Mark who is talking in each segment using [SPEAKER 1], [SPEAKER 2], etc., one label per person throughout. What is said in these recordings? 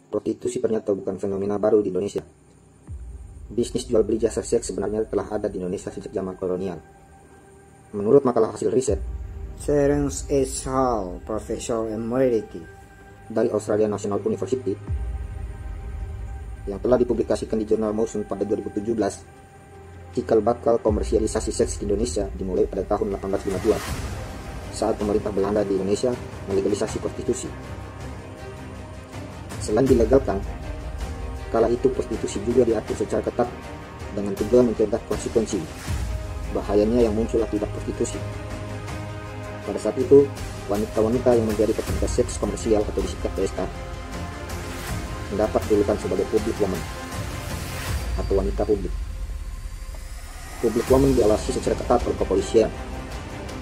[SPEAKER 1] Prostitusi ternyata bukan fenomena baru di Indonesia. Bisnis jual beli jasa seks sebenarnya telah ada di Indonesia sejak zaman kolonial. Menurut makalah hasil riset
[SPEAKER 2] Terence H. Hall, Professor Emeriti
[SPEAKER 1] dari Australian National University yang telah dipublikasikan di jurnal Motion pada 2017, cikal bakal komersialisasi seks di Indonesia dimulai pada tahun 1852 saat pemerintah Belanda di Indonesia melegalisasi prostitusi. Selain dilegalkan, kala itu prostitusi juga diatur secara ketat dengan tujuan mencegah konsekuensi bahayanya yang muncul akibat prostitusi. Pada saat itu, wanita-wanita yang menjadi pekerja seks komersial atau disingkat PSK mendapat julukan sebagai public woman atau wanita publik. Public woman diawasi secara ketat oleh kepolisian,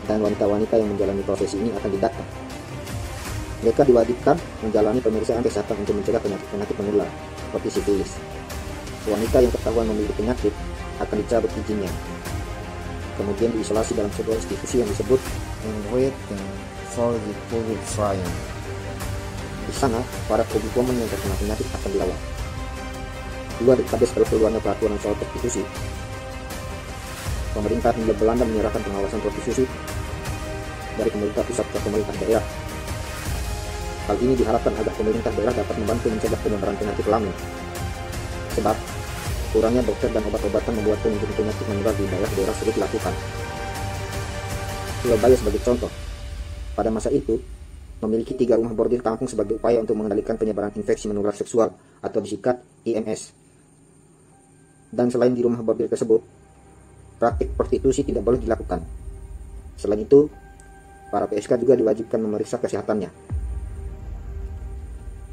[SPEAKER 1] dan wanita-wanita yang menjalani profesi ini akan didata. Mereka diwajibkan menjalani pemeriksaan kesehatan untuk mencegah penyakit menular seperti sifilis. Wanita yang ketahuan memiliki penyakit akan dicabut izinnya, kemudian diisolasi dalam sebuah institusi yang disebut
[SPEAKER 2] waiting for the public trial.
[SPEAKER 1] Di sana, para public woman yang terkena penyakit akan dilawan. 2 dekade setelah keluarnya peraturan soal prostitusi, pemerintah Hindia Belanda menyerahkan pengawasan prostitusi dari pemerintah pusat ke pemerintah daerah. Hal ini diharapkan agar pemerintah daerah dapat membantu mencegah penyebaran penyakit kelamin. Sebab, kurangnya dokter dan obat-obatan membuat penyebaran penyakit menular di daerah-daerah sulit dilakukan. Surabaya sebagai contoh, pada masa itu, memiliki 3 rumah bordir kampung sebagai upaya untuk mengendalikan penyebaran infeksi menular seksual atau disingkat IMS. Dan selain di rumah bordir tersebut, praktik prostitusi tidak boleh dilakukan. Selain itu, para PSK juga diwajibkan memeriksa kesehatannya.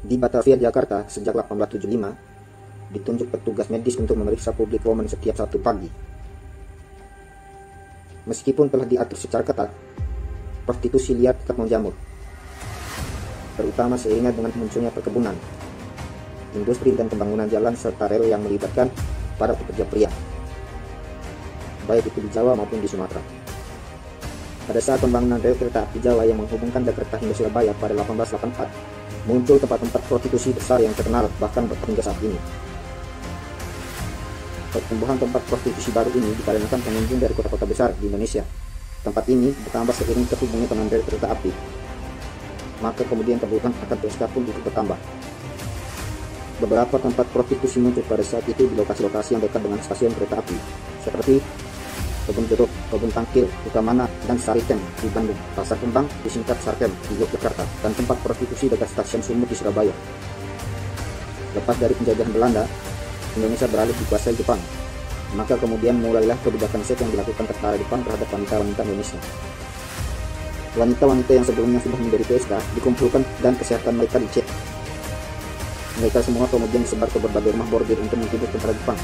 [SPEAKER 1] Di Batavia, Jakarta, sejak 1875, ditunjuk petugas medis untuk memeriksa public woman setiap Sabtu pagi. Meskipun telah diatur secara ketat, prostitusi liar tetap menjamur, terutama seiring dengan munculnya perkebunan, industri dan pembangunan jalan serta rel yang melibatkan para pekerja pria, baik itu di Jawa maupun di Sumatera. Pada saat pembangunan rel kereta api Jawa yang menghubungkan Jakarta hingga Surabaya pada 1884, muncul tempat-tempat prostitusi besar yang terkenal bahkan hingga saat ini. Pertumbuhan tempat prostitusi baru ini dikarenakan pengunjung dari kota-kota besar di Indonesia. Tempat ini bertambah seiring terhubungnya dengan rel kereta api, maka kemudian kebutuhan akan PSK pun ikut bertambah. Beberapa tempat prostitusi muncul pada saat itu di lokasi-lokasi yang dekat dengan stasiun kereta api, seperti Kebun Jeruk, Kebun Tangkil, Utamana, dan Saritem di Bandung, Pasar Kembang disingkat Sarkem di Yogyakarta, dan tempat prostitusi dekat stasiun Sumut di Surabaya. Lepas dari penjajahan Belanda, Indonesia beralih dikuasai Jepang, maka kemudian mulailah kebijakan seks yang dilakukan tentara Jepang terhadap wanita-wanita Indonesia. Wanita-wanita yang sebelumnya sudah menjadi PSK dikumpulkan dan kesehatan mereka dicek. Mereka semua kemudian disebar ke berbagai rumah bordir untuk menghibur tentara Jepang.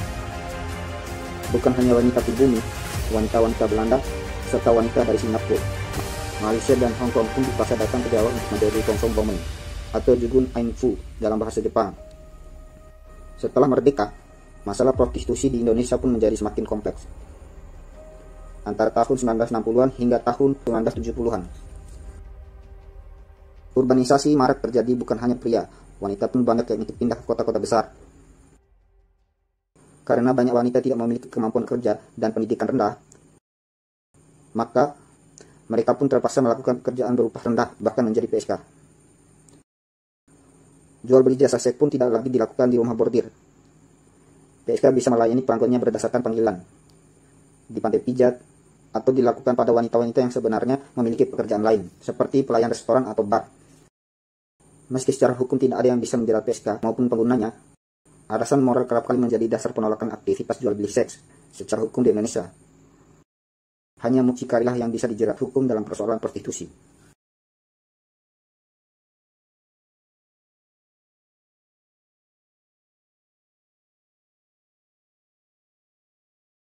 [SPEAKER 1] Bukan hanya wanita pribumi, wanita-wanita Belanda, serta wanita dari Singapura, Malaysia, dan Hong Kong pun dipaksa datang ke Jawa untuk menjadi konsum woman atau Jugun Ainfu dalam bahasa Jepang. Setelah merdeka, masalah prostitusi di Indonesia pun menjadi semakin kompleks. Antara tahun 1960-an hingga tahun 1970-an. Urbanisasi marak terjadi bukan hanya pria, wanita pun banyak yang ikut pindah ke kota-kota besar. Karena banyak wanita tidak memiliki kemampuan kerja dan pendidikan rendah, maka mereka pun terpaksa melakukan pekerjaan berupah rendah, bahkan menjadi PSK. Jual beli jasa seks pun tidak lagi dilakukan di rumah bordir. PSK bisa melayani pelanggannya berdasarkan panggilan, di pantai pijat, atau dilakukan pada wanita-wanita yang sebenarnya memiliki pekerjaan lain, seperti pelayan restoran atau bar. Meski secara hukum tidak ada yang bisa menjerat PSK maupun penggunanya, alasan moral kerap kali menjadi dasar penolakan aktivitas jual beli seks secara hukum di Indonesia. Hanya mucikarilah yang bisa dijerat hukum dalam persoalan prostitusi.